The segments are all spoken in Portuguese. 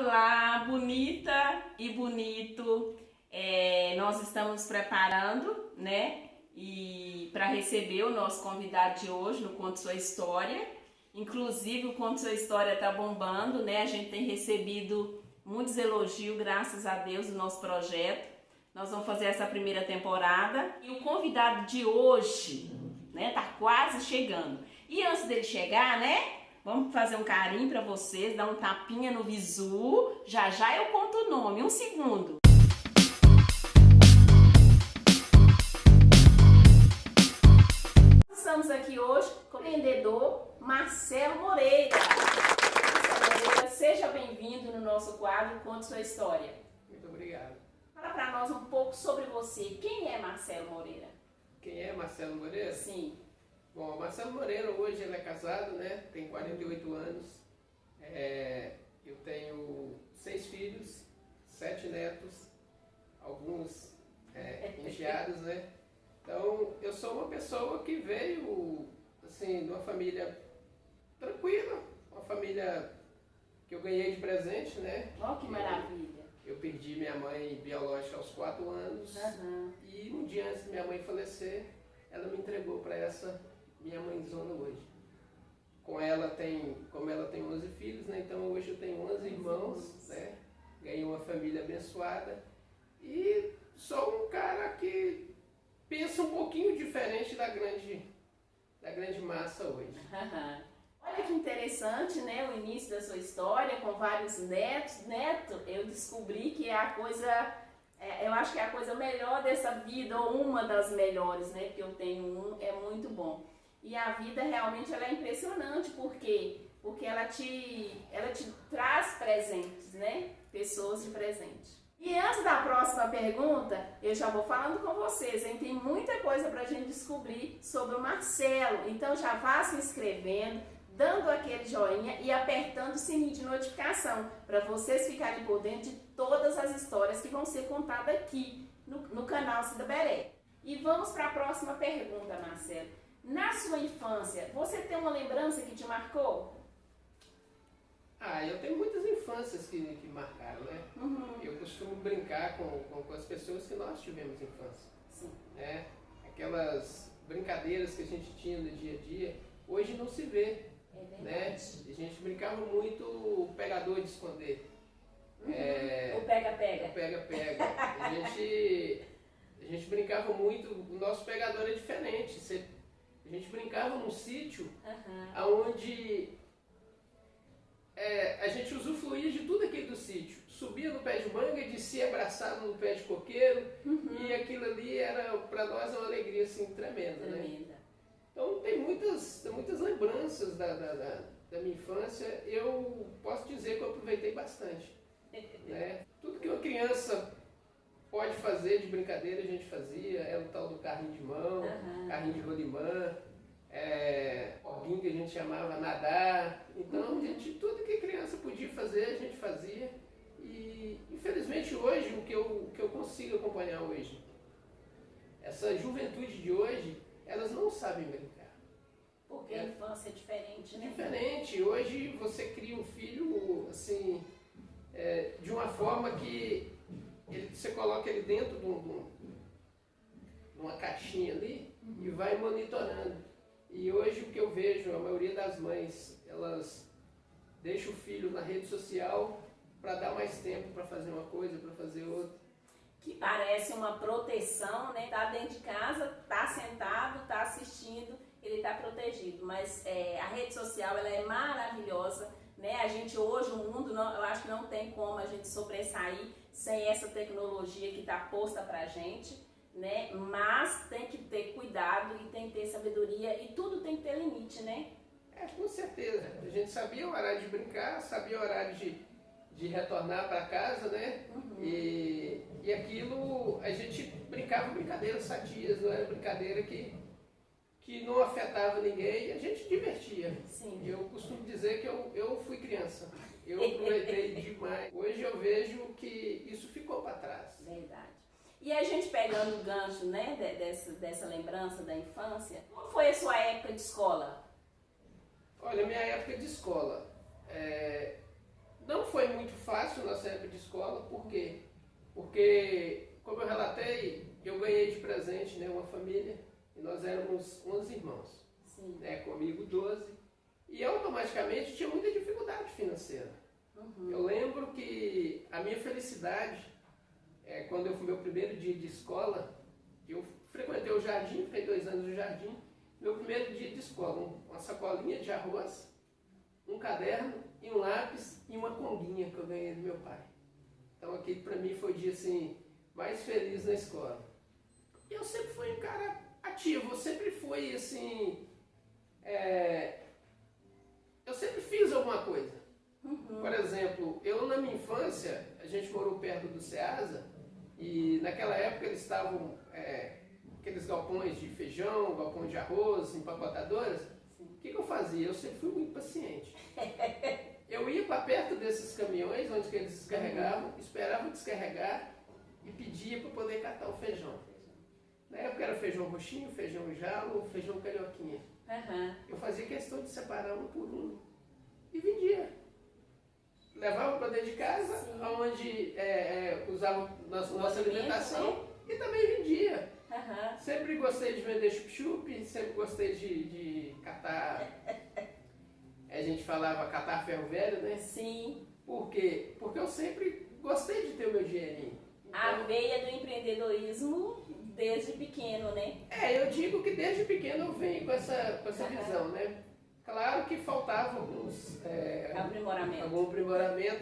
Olá, bonita e bonito. Nós estamos preparando, né? E para receber o nosso convidado de hoje no Conte Sua História. Inclusive, o Conte Sua História está bombando, né? A gente tem recebido muitos elogios, graças a Deus, do nosso projeto. Nós vamos fazer essa primeira temporada. E o convidado de hoje, né? Tá quase chegando. E antes dele chegar, né? Vamos fazer um carinho para vocês, dar um tapinha no visu. Já já eu conto o nome, um segundo. Estamos aqui hoje com o empreendedor Marcelo Moreira. Marcelo Moreira, seja bem-vindo no nosso quadro Conte Sua História. Muito obrigado. Fala para nós um pouco sobre você. Quem é Marcelo Moreira? Quem é Marcelo Moreira? Sim. Bom, Marcelo Moreira hoje ele é casado, né? Tem 48 anos. Eu tenho 6 filhos, 7 netos, alguns enteados, né? Então, eu sou uma pessoa que veio, assim, de uma família tranquila, uma família que eu ganhei de presente, né? Oh, que maravilha! Eu perdi minha mãe biológica aos 4 anos e um dia antes de minha mãe falecer, ela me entregou para essa minha mãezona hoje. Como ela tem 11 filhos, né? Então hoje eu tenho 11 irmãos, né? Ganhei uma família abençoada e sou um cara que pensa um pouquinho diferente da grande massa hoje. Olha que interessante, né? O início da sua história com vários netos. Neto, eu descobri que é a coisa... eu acho que é a coisa melhor dessa vida, ou uma das melhores, né? Porque eu tenho um, é muito bom. E a vida realmente ela é impressionante, porque ela te traz presentes, né? Pessoas de presente. E antes da próxima pergunta, eu já vou falando com vocês, hein? Tem muita coisa pra gente descobrir sobre o Marcelo. Então já vá se inscrevendo, dando aquele joinha e apertando o sininho de notificação, para vocês ficarem por dentro de todas as histórias que vão ser contadas aqui no canal Cida Beré. E vamos para a próxima pergunta, Marcelo. Na sua infância, você tem uma lembrança que te marcou? Eu tenho muitas infâncias que marcaram, né? Eu costumo brincar com as pessoas que nós tivemos infância. Sim. Né? Aquelas brincadeiras que a gente tinha no dia a dia, hoje não se vê. Né? A gente brincava muito pegador de esconder. O pega-pega. O pega-pega. A gente brincava muito, o nosso pegador é diferente. A gente brincava num sítio onde a gente usufruía de tudo aquilo do sítio. Subia no pé de manga e descia abraçado no pé de coqueiro. E aquilo ali era, para nós, uma alegria assim, tremenda. Né? Então tem muitas lembranças da minha infância. Eu posso dizer que eu aproveitei bastante. Né? Tudo que uma criança pode fazer de brincadeira a gente fazia. Era o tal do carrinho de mão, carrinho de rolimã, alguém que a gente chamava nadar. Então tudo que criança podia fazer a gente fazia. E infelizmente hoje, o que eu consigo acompanhar hoje, essa juventude de hoje, elas não sabem brincar. Porque a infância é diferente, né? Diferente. Hoje você cria um filho assim, de uma forma que você coloca ele dentro de uma caixinha ali e vai monitorando. E hoje o que eu vejo, a maioria das mães, elas deixam o filho na rede social para dar mais tempo para fazer uma coisa, para fazer outra. Que parece uma proteção, né? Tá dentro de casa, tá sentado, tá assistindo, ele tá protegido. Mas a rede social, ela é maravilhosa, né? A gente hoje, o mundo, eu acho que não tem como a gente sobressair sem essa tecnologia que tá posta pra gente, né? Mas tem que ter cuidado e tem que ter sabedoria e tudo tem que ter limite, né? Com certeza. A gente sabia o horário de brincar, sabia o horário de retornar para casa, né? E aquilo, a gente brincava brincadeiras sadias, não era brincadeira que não afetava ninguém, e a gente divertia. Sim. Eu costumo dizer que eu fui criança, eu aproveitei demais. Hoje eu vejo que isso ficou para trás. Verdade. E a gente pegando o gancho, né, dessa lembrança da infância, como foi a sua época de escola? Olha, minha época de escola não foi muito fácil, nossa época de escola. Por quê? Porque, como eu relatei, eu ganhei de presente, né, uma família, e nós éramos 11 irmãos, né, comigo 12, e automaticamente tinha muita dificuldade financeira. Eu lembro que a minha felicidade, quando eu fui meu primeiro dia de escola, eu frequentei o jardim, fiquei 2 anos no jardim, meu primeiro dia de escola, uma sacolinha de arroz, um caderno e um lápis e uma conguinha que eu ganhei do meu pai. Então aquele para mim foi o dia assim, mais feliz na escola. E eu sempre fui um cara ativo, eu sempre fui assim, eu sempre fiz alguma coisa. Por exemplo, eu na minha infância, a gente morou perto do Ceasa, e naquela época eles estavam, aqueles galpões de feijão, galpão de arroz, empacotadoras. O que eu fazia? Eu sempre fui muito paciente. Eu ia para perto desses caminhões, onde que eles descarregavam, esperava descarregar e pedia para poder catar o feijão. Na época era feijão roxinho, feijão jalo, feijão carioquinha. Eu fazia questão de separar um por um e vendia. Levava para dentro de casa, onde usava nossa alimentação, e também vendia. Sempre gostei de vender chup-chup, sempre gostei de catar, a gente falava catar ferro velho, né? Sim. Por quê? Porque eu sempre gostei de ter o meu dinheirinho. Então, a veia do empreendedorismo desde pequeno, né? Eu digo que desde pequeno eu venho com essa visão, né? Claro que faltava algum aprimoramento,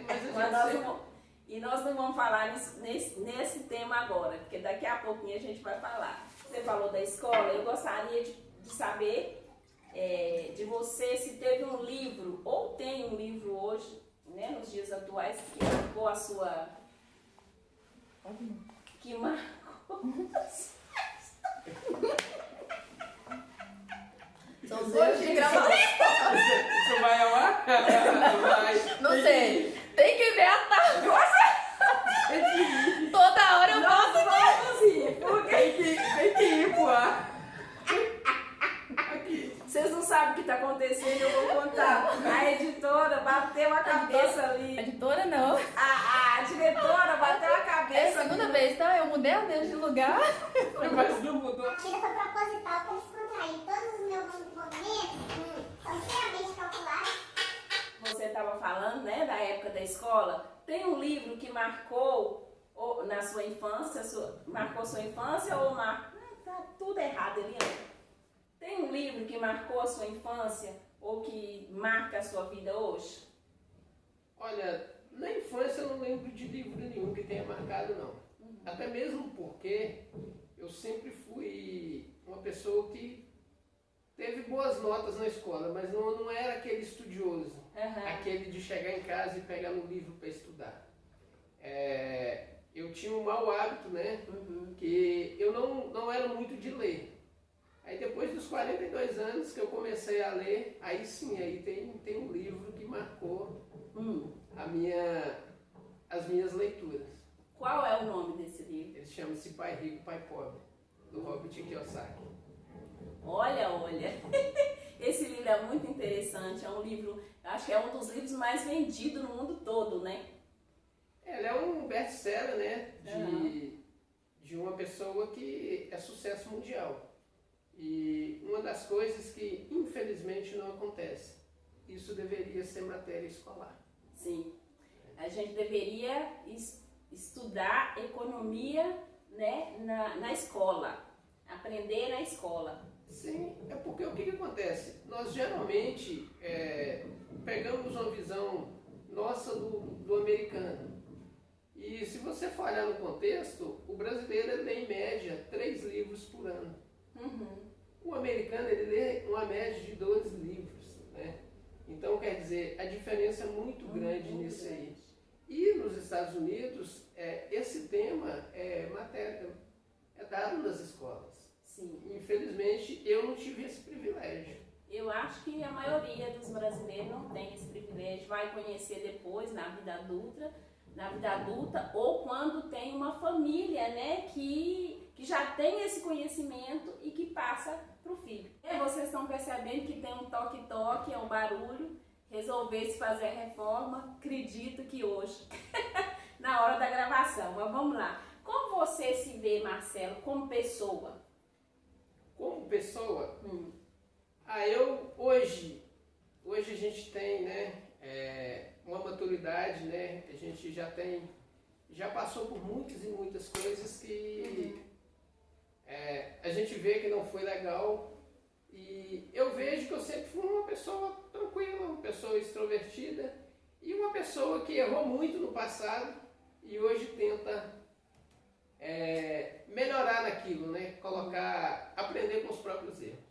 mas nós não vamos falar nesse tema agora, porque daqui a pouquinho a gente vai falar. Você falou da escola, eu gostaria de saber de você se teve um livro, ou tem um livro hoje, né, nos dias atuais, que marcou a sua... que marcou... São os erros de gravação. Isso vai ao ar? Não sei. Tem que ver a tarde. Toda hora eu volto aqui. Tem que ir pro ar. Vocês não sabem o que está acontecendo, eu vou contar. A editora bateu a cabeça ali. A editora não. A diretora bateu a cabeça. É a segunda vez, tá? Eu mudei a vez de lugar. Mas não mudou. Aquilo foi proposital para descontrair. Todos os meus movimentos são extremamente calculados. Você estava falando, né, da época da escola. Tem um livro que marcou na sua infância, marcou sua infância ou marcou... Tá tudo errado, Eliana. Tem um livro que marcou a sua infância ou que marca a sua vida hoje? Olha, na infância eu não lembro de livro nenhum que tenha marcado, não. Até mesmo porque eu sempre fui uma pessoa que teve boas notas na escola, mas não era aquele estudioso, aquele de chegar em casa e pegar no livro para estudar. Eu tinha um mau hábito, né? Que eu não era muito de ler. Aí depois dos 42 anos que eu comecei a ler, aí sim, aí tem um livro que marcou as minhas leituras. Qual é o nome desse livro? Ele chama-se Pai Rico, Pai Pobre, do Robert Kiyosaki. Olha, esse livro é muito interessante, é um livro, acho que é um dos livros mais vendidos no mundo todo, né? Ele é um best-seller, né, de uma pessoa que é sucesso mundial. E uma das coisas que infelizmente não acontece, isso deveria ser matéria escolar. Sim, a gente deveria estudar economia, né, na escola, aprender na escola. Sim, é porque o que acontece? Nós geralmente pegamos uma visão nossa do americano. E se você for olhar no contexto, o brasileiro lê em média 3 livros por ano. O americano ele lê uma média de 12 livros, né? Então quer dizer, a diferença é muito grande nisso aí. E nos Estados Unidos, esse tema é dado nas escolas. Sim. Infelizmente, eu não tive esse privilégio. Eu acho que a maioria dos brasileiros não tem esse privilégio, vai conhecer depois na vida adulta ou quando tem uma família, né, que já tem esse conhecimento e que passa para o filho. E vocês estão percebendo que tem um toque-toque, é um barulho, resolver-se fazer a reforma, acredito que hoje na hora da gravação. Mas vamos lá. Como você se vê, Marcelo, como pessoa? Como pessoa? Eu hoje a gente tem, né, uma maturidade, né? A gente já passou por muitas e muitas coisas que a gente vê que não foi legal. E eu vejo que eu sempre fui uma pessoa tranquila, uma pessoa extrovertida e uma pessoa que errou muito no passado e hoje tenta melhorar naquilo, né? Aprender com os próprios erros.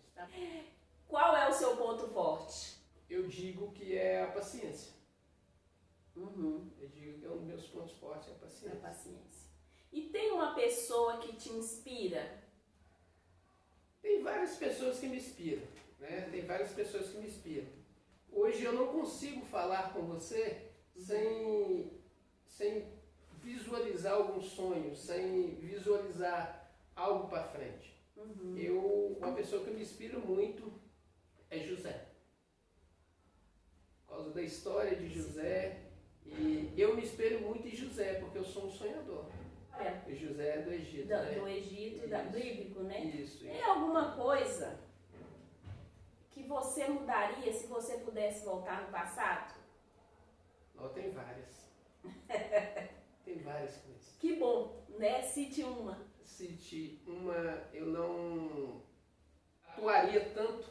Qual é o seu ponto forte? Eu digo que é a paciência. Uhum. Eu digo que é um dos meus pontos fortes, é a paciência. A paciência. E tem uma pessoa que te inspira? Tem várias pessoas que me inspiram, né? Tem várias pessoas que me inspiram. Hoje eu não consigo falar com você sem visualizar algum sonho, sem visualizar algo para frente. Uma pessoa que me inspira muito é José. Por causa da história de José, e eu me espelho muito em José, porque eu sou um sonhador. E José é do Egito, né? Do Egito, bíblico, né? Isso. Tem alguma coisa que você mudaria se você pudesse voltar no passado? Não, tem várias. Tem várias coisas. Que bom, né? Cite uma. Eu não atuaria tanto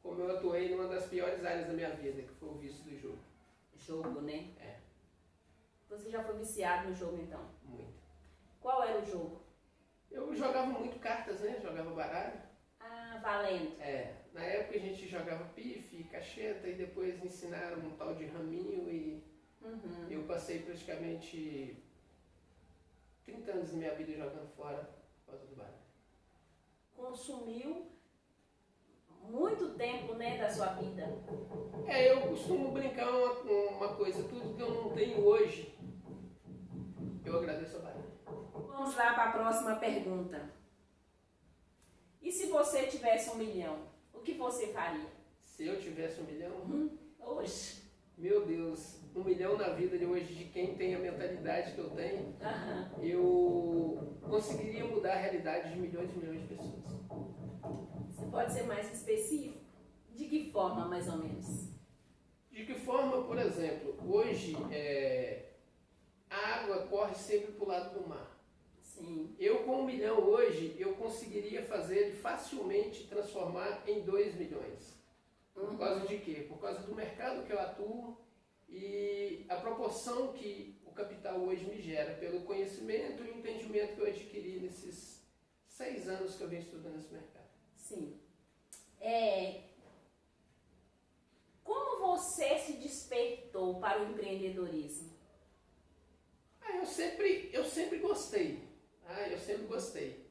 como eu atuei numa das piores áreas da minha vida, que foi o vício do jogo. Jogo, né? É. Você já foi viciado no jogo, então? Muito. Qual era o jogo? Eu jogava muito cartas, né? Jogava baralho. Ah, valendo. Na época a gente jogava pife, cacheta e depois ensinaram um tal de raminho e eu passei praticamente 30 anos da minha vida jogando fora por causa do baralho. Consumiu muito tempo, né, da sua vida. Eu costumo brincar uma coisa, tudo que eu não tenho hoje, eu agradeço a baralho. Vamos lá para a próxima pergunta. E se você tivesse 1 milhão, o que você faria? Se eu tivesse 1 milhão? Hoje. Meu Deus, 1 milhão na vida de hoje, de quem tem a mentalidade que eu tenho, eu conseguiria mudar a realidade de milhões e milhões de pessoas. Você pode ser mais específico? De que forma, mais ou menos? De que forma, por exemplo, hoje a água corre sempre para o lado do mar. Sim. Eu com 1 milhão hoje, eu conseguiria fazer ele facilmente transformar em 2 milhões. Por causa de quê? Por causa do mercado que eu atuo e a proporção que o capital hoje me gera, pelo conhecimento e entendimento que eu adquiri nesses 6 anos que eu venho estudando esse mercado. Sim. Como você se despertou para o empreendedorismo? Eu sempre gostei. Eu sempre gostei.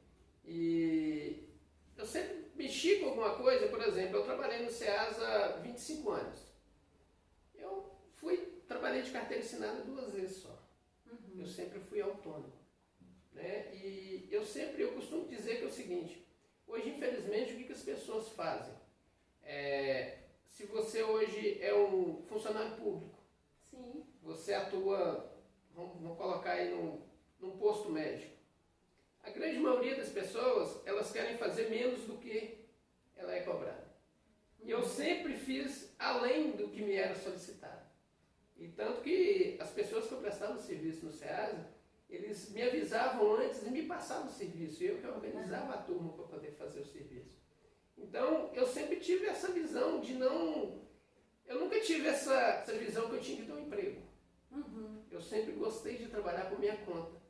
E eu sempre mexi com alguma coisa, por exemplo, eu trabalhei no SEASA há 25 anos. Eu trabalhei de carteira assinada 2 vezes só. Eu sempre fui autônomo. Né? E eu costumo dizer que é o seguinte, hoje infelizmente o que as pessoas fazem? Se você hoje é um funcionário público, sim, você atua, vamos colocar aí num posto médico. A grande maioria das pessoas, elas querem fazer menos do que ela é cobrada. E eu sempre fiz além do que me era solicitado. E tanto que as pessoas que eu prestava serviço no SEASA, eles me avisavam antes e me passavam o serviço. Eu que organizava a turma para poder fazer o serviço. Então, eu sempre tive essa visão de não... Eu nunca tive essa visão que eu tinha que ter um emprego. Eu sempre gostei de trabalhar por minha conta.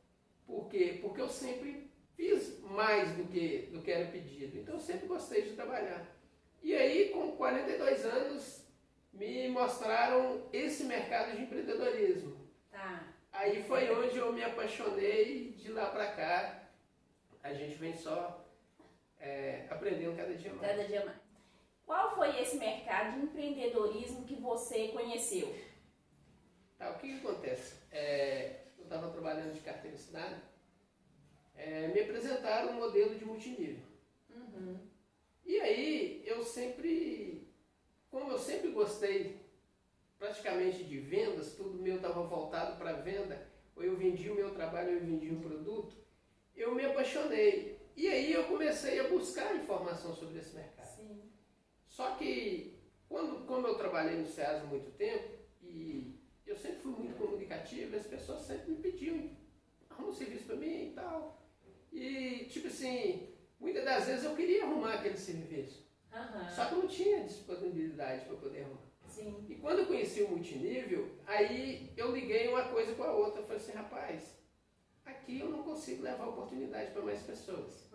Por quê? Porque eu sempre fiz mais do que era pedido. Então, eu sempre gostei de trabalhar. E aí, com 42 anos, me mostraram esse mercado de empreendedorismo. Aí foi onde eu me apaixonei, de lá para cá. A gente vem só aprendendo cada dia mais. Cada dia mais. Qual foi esse mercado de empreendedorismo que você conheceu? O que acontece? Eu estava trabalhando de carteira assinada, me apresentaram um modelo de multinível. E aí, como eu sempre gostei praticamente de vendas, tudo meu estava voltado para venda, vendi o meu trabalho, eu vendi um produto, eu me apaixonei. E aí eu comecei a buscar informação sobre esse mercado. Sim. Só que, como eu trabalhei no SEAS há muito tempo, e eu sempre fui muito comunicativo, as pessoas sempre me pediam, arruma um serviço para mim e tal. E, tipo assim, muitas das vezes eu queria arrumar aquele serviço. Só que eu não tinha disponibilidade para poder arrumar. Sim. E quando eu conheci o multinível, aí eu liguei uma coisa com a outra. Eu falei assim, rapaz, aqui eu não consigo levar oportunidade para mais pessoas.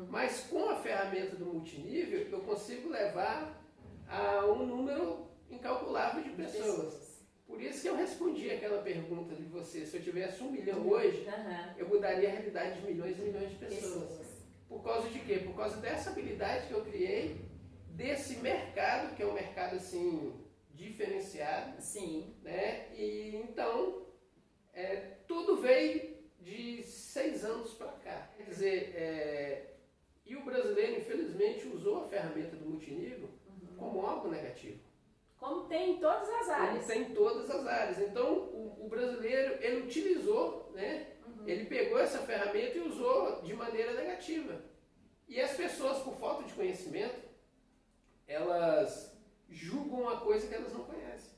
Mas com a ferramenta do multinível, eu consigo levar a um número incalculável de pessoas. Por isso que eu respondi aquela pergunta de você. Se eu tivesse 1 milhão hoje, eu mudaria a realidade de milhões e milhões de pessoas. Por causa de quê? Por causa dessa habilidade que eu criei, desse mercado, que é um mercado assim, diferenciado. Sim. Né? E então, tudo veio de 6 anos para cá. Quer dizer, e o brasileiro, infelizmente, usou a ferramenta do multinível como algo negativo. Como tem em todas as áreas. Como tem em todas as áreas. Então, o brasileiro, ele utilizou, né? Ele pegou essa ferramenta e usou de maneira negativa. E as pessoas, por falta de conhecimento, elas julgam uma coisa que elas não conhecem.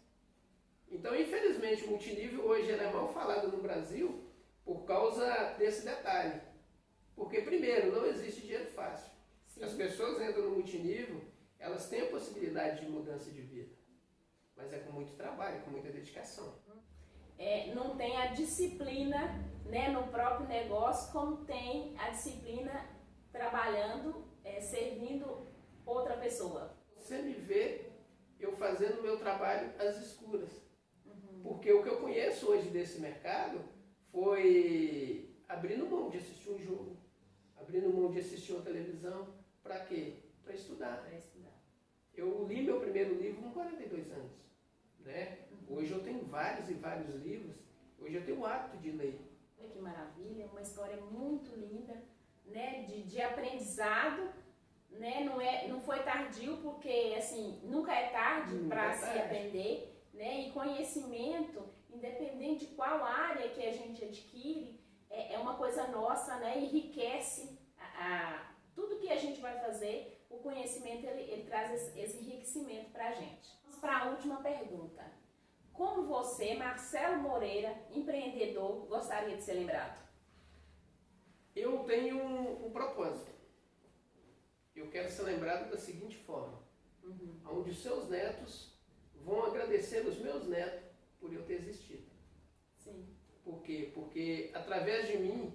Então, infelizmente, o multinível hoje é mal falado no Brasil por causa desse detalhe. Porque, primeiro, não existe dinheiro fácil. Sim. As pessoas entram no multinível, elas têm a possibilidade de mudança de vida. Mas é com muito trabalho, com muita dedicação. Não tem a disciplina, né, no próprio negócio, como tem a disciplina trabalhando, servindo outra pessoa. Você me vê eu fazendo o meu trabalho às escuras. Porque o que eu conheço hoje desse mercado foi abrindo mão de assistir um jogo, abrindo mão de assistir uma televisão. Para quê? Para estudar. Eu li meu primeiro livro com 42 anos. Né? Hoje eu tenho vários e vários livros. Hoje eu tenho o hábito de ler. Que maravilha, uma história muito linda, né? de aprendizado. Né? Não foi tardio, porque assim, nunca é tarde para se aprender. Né? E conhecimento, independente de qual área que a gente adquire, é uma coisa nossa, né? Enriquece tudo que a gente vai fazer. O conhecimento ele traz esse enriquecimento para a gente. Vamos para a última pergunta. Como você, Marcelo Moreira, empreendedor, gostaria de ser lembrado? Eu tenho um propósito. Eu quero ser lembrado da seguinte forma. Onde os seus netos vão agradecer os meus netos por eu ter existido. Sim. Por quê? Porque através de mim,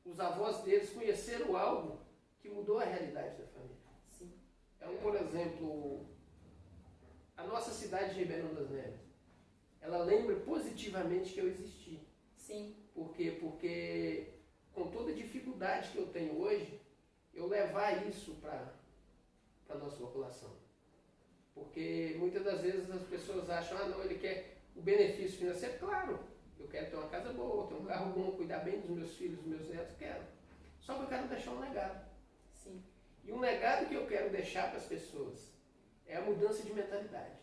os avós deles conheceram algo que mudou a realidade da família. Sim. Então, por exemplo, a nossa cidade de Ribeirão das Neves, ela lembra positivamente que eu existi. Sim. Por quê? Porque com toda a dificuldade que eu tenho hoje, eu levar isso para a nossa população. Porque muitas das vezes as pessoas acham, não, ele quer o benefício financeiro. Claro, eu quero ter uma casa boa, ter um carro bom, cuidar bem dos meus filhos, dos meus netos, quero. Só que eu quero deixar um legado. Sim. E um legado que eu quero deixar para as pessoas é a mudança de mentalidade.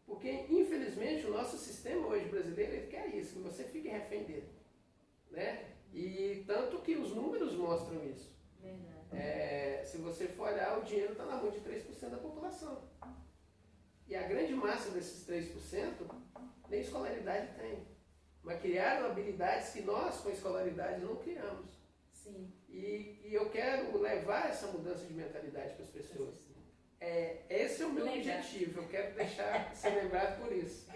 Porque, infelizmente, o nosso sistema hoje brasileiro, ele quer isso, que você fique refém dele. Né? E tanto que os números mostram isso. Se você for olhar, o dinheiro está na mão de 3% da população. E a grande massa desses 3% nem escolaridade tem. Mas criaram habilidades que nós, com escolaridade, não criamos. Sim. E eu quero levar essa mudança de mentalidade para as pessoas. Esse é o meu objetivo, eu quero deixar ser lembrado por isso.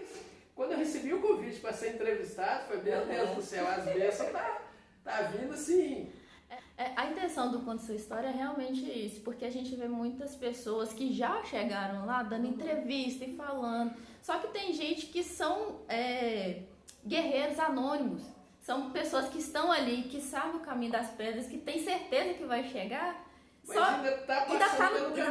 Quando eu recebi o convite para ser entrevistado, foi, meu Deus do céu, as bênçãos tá vindo assim. A intenção do Conte Sua História é realmente isso, porque a gente vê muitas pessoas que já chegaram lá dando entrevista e falando, só que tem gente que são guerreiros anônimos, são pessoas que estão ali, que sabem o caminho das pedras, que tem certeza que vai chegar, mas ainda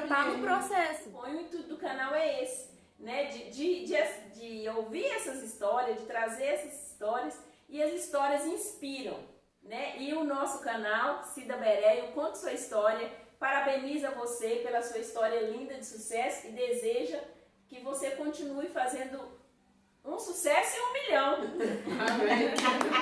tá no processo. O intuito do canal é esse, né? De ouvir essas histórias, de trazer essas histórias, e as histórias inspiram. Né? E o nosso canal, Cida Beré, o Conte Sua História, parabeniza você pela sua história linda de sucesso e deseja que você continue fazendo Um sucesso e 1 milhão. Amém.